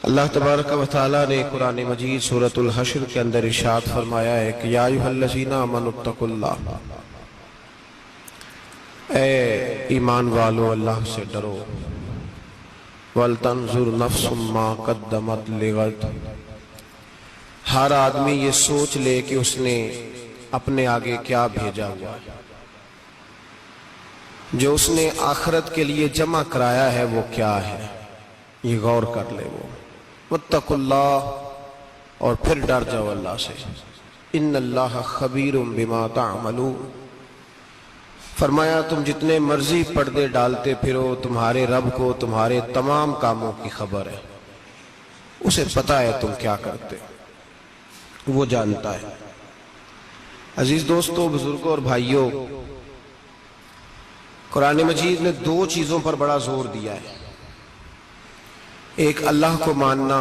اللہ تبارک و تعالیٰ نے قرآن مجید سورۃ الحشر کے اندر ارشاد فرمایا ہے کہ یا ایھا الذین آمنوا اتقوا اللہ، اے ایمان والو اللہ سے ڈرو، وَلْتَنْظُرْ نَفْسٌ مَا قَدَّمَتْ لِغَدٍ، ہر آدمی یہ سوچ لے کہ اس نے اپنے آگے کیا بھیجا ہوا ہے، جو اس نے آخرت کے لیے جمع کرایا ہے وہ کیا ہے، یہ غور کر لے وہ۔ وَاتَّقُوا اللَّهَ، اور پھر ڈر جاؤ اللہ سے، اِنَّ اللَّهَ خَبِيرٌ بِمَا تَعْمَلُونَ، فرمایا تم جتنے مرضی پردے ڈالتے پھرو، تمہارے رب کو تمہارے تمام کاموں کی خبر ہے، اسے پتہ ہے تم کیا کرتے، وہ جانتا ہے۔ عزیز دوستو، بزرگوں اور بھائیوں، قرآن مجید نے دو چیزوں پر بڑا زور دیا ہے، ایک اللہ کو ماننا،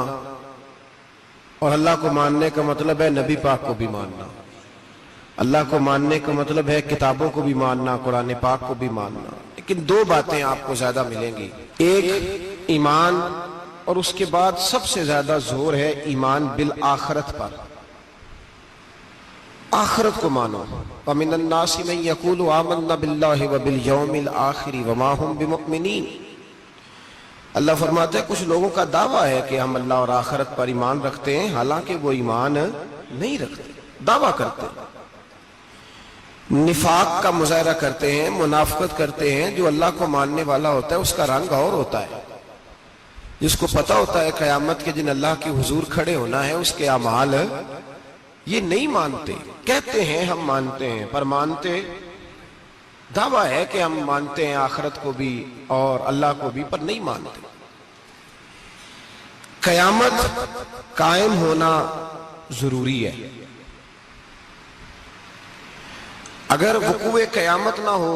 اور اللہ کو ماننے کا مطلب ہے نبی پاک کو بھی ماننا، اللہ کو ماننے کا مطلب ہے کتابوں کو بھی ماننا، قرآن پاک کو بھی ماننا۔ لیکن دو باتیں آپ کو زیادہ ملیں گی، ایک ایمان، اور اس کے بعد سب سے زیادہ زور ہے ایمان بالآخرت پر، آخرت کو مانو۔ وَمِنَ النَّاسِ مَن يَقُولُ آمَنَّا بِاللَّهِ وَبِالْيَوْمِ الْآخِرِ وَمَا هُمْ بِمُؤْمِنِينَ، اللہ فرماتے ہیں کچھ لوگوں کا دعویٰ ہے کہ ہم اللہ اور آخرت پر ایمان رکھتے ہیں، حالانکہ وہ ایمان نہیں رکھتے، دعویٰ کرتے ہیں، نفاق کا مظاہرہ کرتے ہیں، منافقت کرتے ہیں۔ جو اللہ کو ماننے والا ہوتا ہے اس کا رنگ اور ہوتا ہے، جس کو پتہ ہوتا ہے قیامت کے دن اللہ کے حضور کھڑے ہونا ہے، اس کے اعمال یہ نہیں مانتے، کہتے ہیں ہم مانتے ہیں، پر مانتے، دعویٰ ہے کہ ہم مانتے ہیں آخرت کو بھی اور اللہ کو بھی، پر نہیں مانتے۔ قیامت قائم ہونا ضروری ہے، اگر وقوع قیامت نہ ہو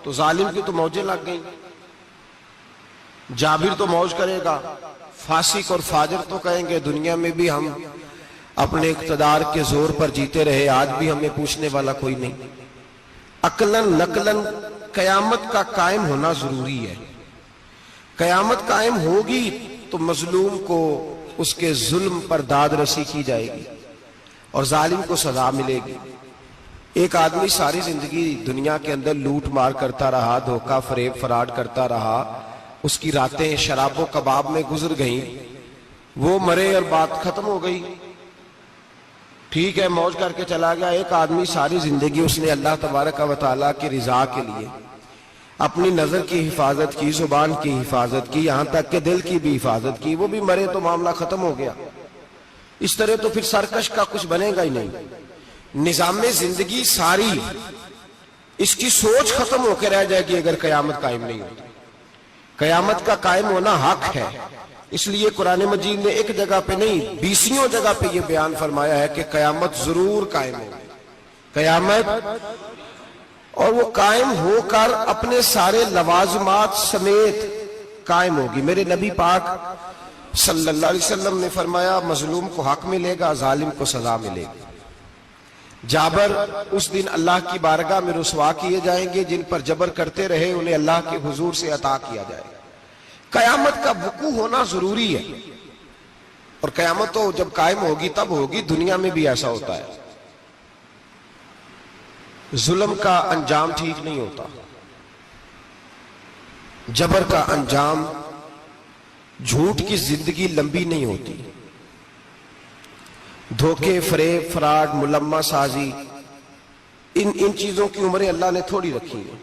تو ظالم کی تو موجیں لگ گئیں، جابر تو موج کرے گا، فاسق اور فاجر تو کہیں گے دنیا میں بھی ہم اپنے اقتدار کے زور پر جیتے رہے، آج بھی ہمیں پوچھنے والا کوئی نہیں۔ عقلاً نقلاً قیامت کا قائم ہونا ضروری ہے، قیامت قائم ہوگی تو مظلوم کو اس کے ظلم پر داد رسی کی جائے گی اور ظالم کو سزا ملے گی۔ ایک آدمی ساری زندگی دنیا کے اندر لوٹ مار کرتا رہا، دھوکہ فریب فراڈ کرتا رہا، اس کی راتیں شراب و کباب میں گزر گئیں، وہ مرے اور بات ختم ہو گئی، ٹھیک ہے موج کر کے چلا گیا۔ ایک آدمی ساری زندگی اس نے اللہ تبارک و تعالیٰ کی رضا کے لیے اپنی نظر کی حفاظت کی، زبان کی حفاظت کی، یہاں تک کہ دل کی بھی حفاظت کی، وہ بھی مرے تو معاملہ ختم ہو گیا۔ اس طرح تو پھر سرکش کا کچھ بنے گا ہی نہیں، نظام زندگی ساری اس کی سوچ ختم ہو کے رہ جائے گی اگر قیامت قائم نہیں ہوتی۔ قیامت کا قائم ہونا حق ہے، اس لیے قرآن مجید نے ایک جگہ پہ نہیں 20 جگہ پہ یہ بیان فرمایا ہے کہ قیامت ضرور قائم ہوگی، قیامت، اور وہ قائم ہو کر اپنے سارے لوازمات سمیت قائم ہوگی۔ میرے نبی پاک صلی اللہ علیہ وسلم نے فرمایا مظلوم کو حق ملے گا، ظالم کو سزا ملے گی۔ جابر اس دن اللہ کی بارگاہ میں رسوا کیے جائیں گے، جن پر جبر کرتے رہے انہیں اللہ کے حضور سے عطا کیا جائے گا۔ قیامت کا وقوع ہونا ضروری ہے، اور قیامت تو جب قائم ہوگی تب ہوگی، دنیا میں بھی ایسا ہوتا ہے، ظلم کا انجام ٹھیک نہیں ہوتا، جبر کا انجام، جھوٹ کی زندگی لمبی نہیں ہوتی، دھوکے فریب فراڈ ملمہ سازی، ان چیزوں کی عمریں اللہ نے تھوڑی رکھی ہیں۔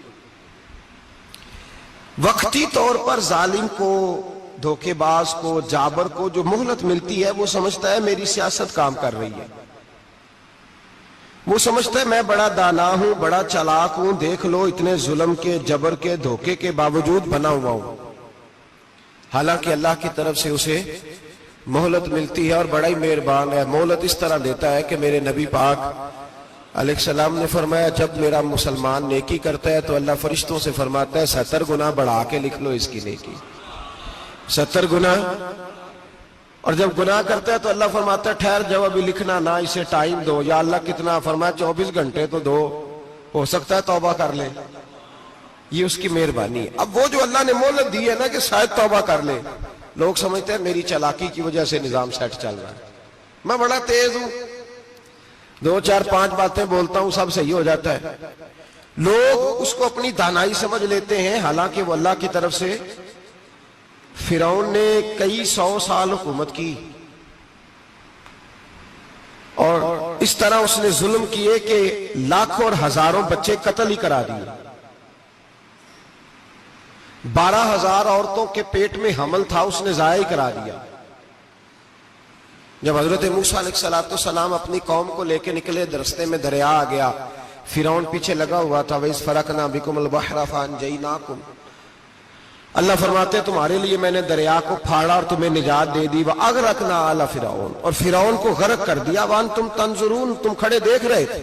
وقتی طور پر ظالم کو، دھوکے باز کو، جابر کو جو مہلت ملتی ہے وہ سمجھتا ہے میری سیاست کام کر رہی ہے، وہ سمجھتا ہے میں بڑا دانا ہوں، بڑا چالاک ہوں، دیکھ لو اتنے ظلم کے، جبر کے، دھوکے کے باوجود بنا ہوا ہوں، حالانکہ اللہ کی طرف سے اسے مہلت ملتی ہے اور بڑا ہی مہربان ہے۔ مہلت اس طرح دیتا ہے کہ میرے نبی پاک علیہ السلام نے فرمایا جب میرا مسلمان نیکی کرتا ہے تو اللہ فرشتوں سے فرماتا ہے 70 گنا بڑھا کے لکھ لو اس کی نیکی، 70 گنا، اور جب گناہ کرتا ہے تو اللہ فرماتا ہے ٹھہر جاؤ ابھی لکھنا نہ، اسے ٹائم دو۔ یا اللہ کتنا؟ فرمایا 24 گھنٹے تو دو، ہو سکتا ہے توبہ کر لے، یہ اس کی مہربانی ہے۔ اب وہ جو اللہ نے مہلت دی ہے نا کہ شاید توبہ کر لے، لوگ سمجھتے ہیں میری چالاکی کی وجہ سے نظام سیٹ چل رہا ہے، میں بڑا تیز ہوں، 2 4 5 باتیں بولتا ہوں سب صحیح ہو جاتا ہے۔ لوگ اس کو اپنی دانائی سمجھ لیتے ہیں، حالانکہ وہ اللہ کی طرف سے۔ فرعون نے کئی 100 سال حکومت کی اور اس طرح اس نے ظلم کیے کہ لاکھوں اور ہزاروں بچے قتل ہی کرا دیے، 12,000 عورتوں کے پیٹ میں حمل تھا اس نے ضائع کرا دیا۔ جب حضرت موسیٰ علیہ السلام اپنی قوم کو لے کے نکلے، رستے میں دریا آ گیا، فرعون پیچھے لگا ہوا تھا، وَإِذْ فَرَقْنَا بِكُمُ الْبَحْرَ فَأَنْجَيْنَاكُمْ، اللہ فرماتے ہیں تمہارے لیے میں نے دریا کو پھاڑا اور تمہیں نجات دے دی، وَأَغْرَقْنَا آلَ فِرْعَوْنَ، اور فرعون کو غرق کر دیا، وَأَنْتُمْ تَنْظُرُونَ، تم کھڑے دیکھ رہے تھے۔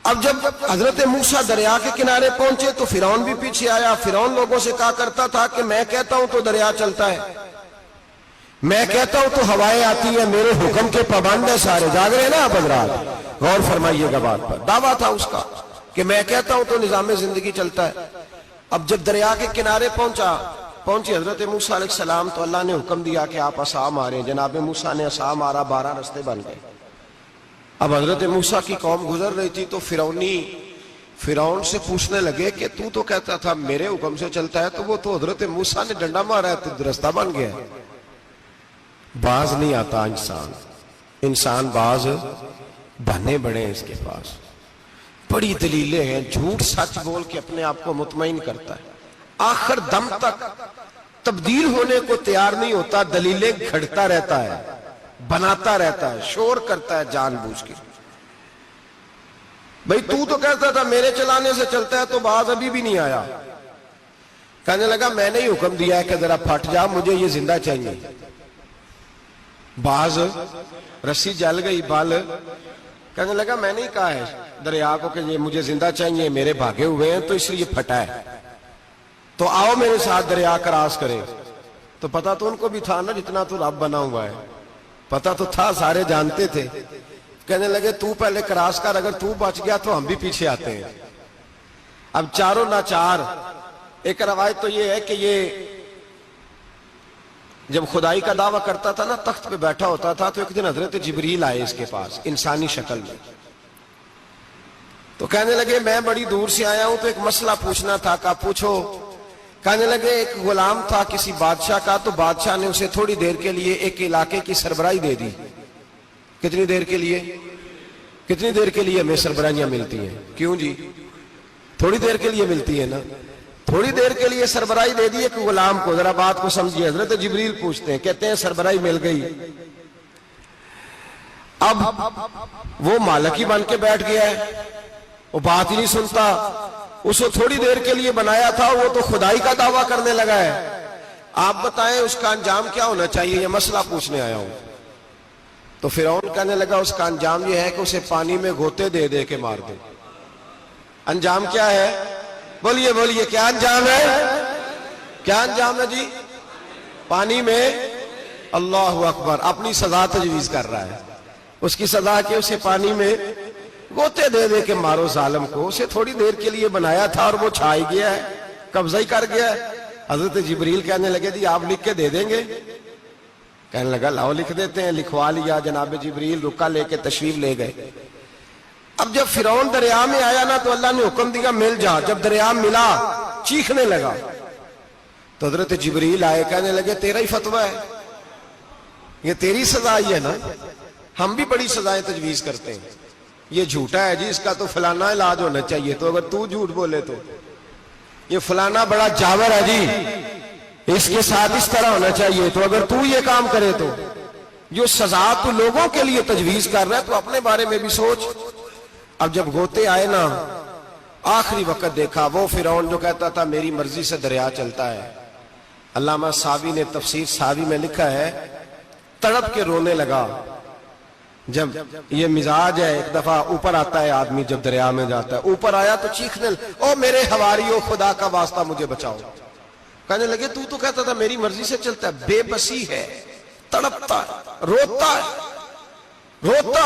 اب جب حضرت موسیٰ دریا کے کنارے پہنچے تو فرعون بھی پیچھے آیا۔ فرعون لوگوں سے کہا کرتا تھا کہ میں کہتا ہوں تو دریا چلتا ہے، میں کہتا ہوں تو ہوائیں آتی ہیں، میرے حکم کے پابند ہیں سارے۔ جاگ رہے ہیں نا آپ حضرات، غور فرمائیے گا بات پر۔ دعویٰ تھا اس کا کہ میں کہتا ہوں تو نظام زندگی چلتا ہے۔ اب جب دریا کے کنارے پہنچی حضرت موسیٰ علیہ السلام تو اللہ نے حکم دیا کہ آپ عصا ماریں۔ جناب موسیٰ نے عصا مارا، 12 رستے بن گئے۔ اب حضرت موسیٰ کی قوم گزر رہی تھی تو فرعون سے پوچھنے لگے کہ تو کہتا تھا میرے حکم سے چلتا ہے، تو وہ تو حضرت موسیٰ نے ڈنڈا مارا ہے تو رستہ بن گیا ہے۔ باز نہیں آتا انسان باز بنے بڑے ہیں اس کے پاس، بڑی دلیلیں ہیں، جھوٹ سچ بول کے اپنے آپ کو مطمئن کرتا ہے، آخر دم تک تبدیل ہونے کو تیار نہیں ہوتا، دلیلیں گھڑتا رہتا ہے، بناتا رہتا ہے، شور کرتا ہے جان بوجھ کے۔ بھئی تو کہتا تھا میرے چلانے سے چلتا ہے، تو باز ابھی بھی نہیں آیا۔ کہنے لگا میں نے ہی حکم دیا ہے کہ ذرا پھٹ جا، مجھے یہ زندہ چاہیے۔ باز رسی جل گئی، بال کہنے لگا میں نے ہی کہا ہے دریا کو کہ یہ مجھے زندہ چاہیے، میرے بھاگے ہوئے ہیں تو اس لیے پھٹا ہے، تو آؤ میرے ساتھ دریا کراس کرے۔ تو پتا تو ان کو بھی تھا نا، جتنا تو رب بنا ہوا ہے پتا تو تھا، سارے جانتے تھے۔ کہنے لگے تو پہلے کراس کر، اگر تو بچ گیا تو ہم بھی پیچھے آتے ہیں۔ اب چاروں ناچار۔ ایک روایت تو یہ ہے کہ یہ جب خدائی کا دعویٰ کرتا تھا نا، تخت پہ بیٹھا ہوتا تھا، تو ایک دن حضرت جبریل آئے اس کے پاس انسانی شکل میں، تو کہنے لگے میں بڑی دور سے آیا ہوں تو ایک مسئلہ پوچھنا تھا۔ کہا پوچھو۔ کہنے لگے ایک غلام تھا کسی بادشاہ کا، تو بادشاہ نے اسے تھوڑی دیر کے لیے ایک علاقے کی سربراہی دے دی۔ کتنی دیر کے لیے ہمیں سربراہیاں ملتی ہیں؟ کیوں جی؟ تھوڑی دیر کے لیے ملتی ہے نا، تھوڑی دیر کے لیے سربراہی دے دی ایک غلام کو۔ ذرا بات کو سمجھیے، حضرت جبریل پوچھتے ہیں، کہتے ہیں سربراہی مل گئی، اب وہ مالک ہی بن کے بیٹھ گیا ہے، وہ بات ہی نہیں سنتا، اس کو تھوڑی دیر کے لیے بنایا تھا، وہ تو خدائی کا دعویٰ کرنے لگا ہے، آپ بتائیں اس کا انجام کیا ہونا چاہیے؟ یہ مسئلہ پوچھنے آیا ہوں۔ تو فرعون کہنے لگا اس کا انجام یہ ہے کہ اسے پانی میں گوتے دے دے کے مار دے۔ انجام کیا ہے؟ بولیے کیا انجام ہے؟ کیا انجام ہے جی؟ پانی میں، اللہ اکبر، اپنی سزا تجویز کر رہا ہے۔ اس کی سزا کہ اسے پانی میں گوتے دے دے کے مارو ظالم کو، اسے تھوڑی دیر کے لیے بنایا تھا اور وہ چھائی گیا ہے، قبضہ ہی کر گیا ہے۔ حضرت جبریل کہنے لگے جی آپ لکھ کے دے دیں گے؟ کہنے لگا لاؤ لکھ دیتے ہیں۔ لکھوا لیا، جناب جبریل رکا لے کے تشریف لے گئے۔ اب جب فرعون دریا میں آیا نا تو اللہ نے حکم دیا مل جا۔ جب دریا ملا چیخنے لگا تو حضرت جبریل آئے، کہنے لگے تیرا ہی فتویٰ ہے، یہ تیری سزا ہی ہے نا، ہم بھی بڑی سزائیں تجویز کرتے ہیں، یہ جھوٹا ہے جی، اس کا تو فلانا علاج ہونا چاہیے، تو اگر تو جھوٹ بولے تو یہ فلانا بڑا جاور ہے جی، اس کے ساتھ اس طرح ہونا چاہیے، تو اگر تو یہ کام کرے تو جو سزا تو لوگوں کے لیے تجویز کر رہا ہے تو اپنے بارے میں بھی سوچ۔ اب جب گوتے آئے نا، آخری وقت دیکھا وہ فرعون جو کہتا تھا میری مرضی سے دریا چلتا ہے، علامہ ساوی نے تفسیر ساوی میں لکھا ہے تڑپ کے رونے لگا۔ جب یہ مزاج ہے، ایک دفعہ اوپر آتا ہے آدمی جب دریا میں جاتا ہے، اوپر آیا تو چیخنے او میرے حواریو خدا کا واسطہ مجھے بچاؤ۔ کہنے لگے تو کہتا تھا میری مرضی سے چلتا ہے، بے بسی ہے، تڑپتا ہے، روتا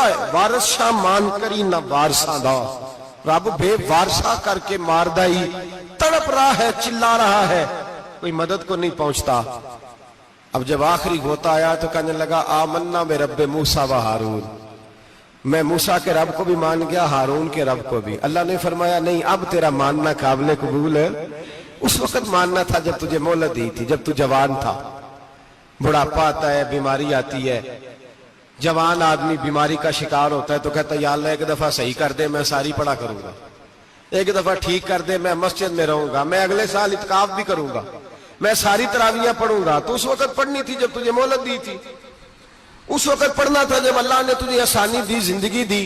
ہے، وارث شاہ مان کری نہ وارثاں دا، رب بے وارثہ کر کے مار دائی، تڑپ رہا ہے، چلا رہا ہے، کوئی مدد کو نہیں پہنچتا. اب جب آخری غوطہ آیا تو کہنے لگا آمنا میں رب موسیٰ و ہارون، میں موسیٰ کے رب کو بھی مان گیا، ہارون کے رب کو بھی. اللہ نے فرمایا نہیں، اب تیرا ماننا قابل قبول ہے. اس وقت ماننا تھا جب تجھے مہلت دی تھی، جب تو جوان تھا. بڑھاپا آتا ہے، بیماری آتی ہے، جوان آدمی بیماری کا شکار ہوتا ہے تو کہتا ہے یا اللہ ایک دفعہ صحیح کر دے، میں ساری پڑھا کروں گا، ایک دفعہ ٹھیک کر دے، میں مسجد میں رہوں گا، میں اگلے سال اعتکاف بھی کروں گا، میں ساری تراویحیں پڑھوں گا. تو اس وقت پڑھنی تھی جب تجھے مہلت دی تھی، اس وقت پڑھنا تھا جب اللہ نے تجھے آسانی دی، زندگی دی.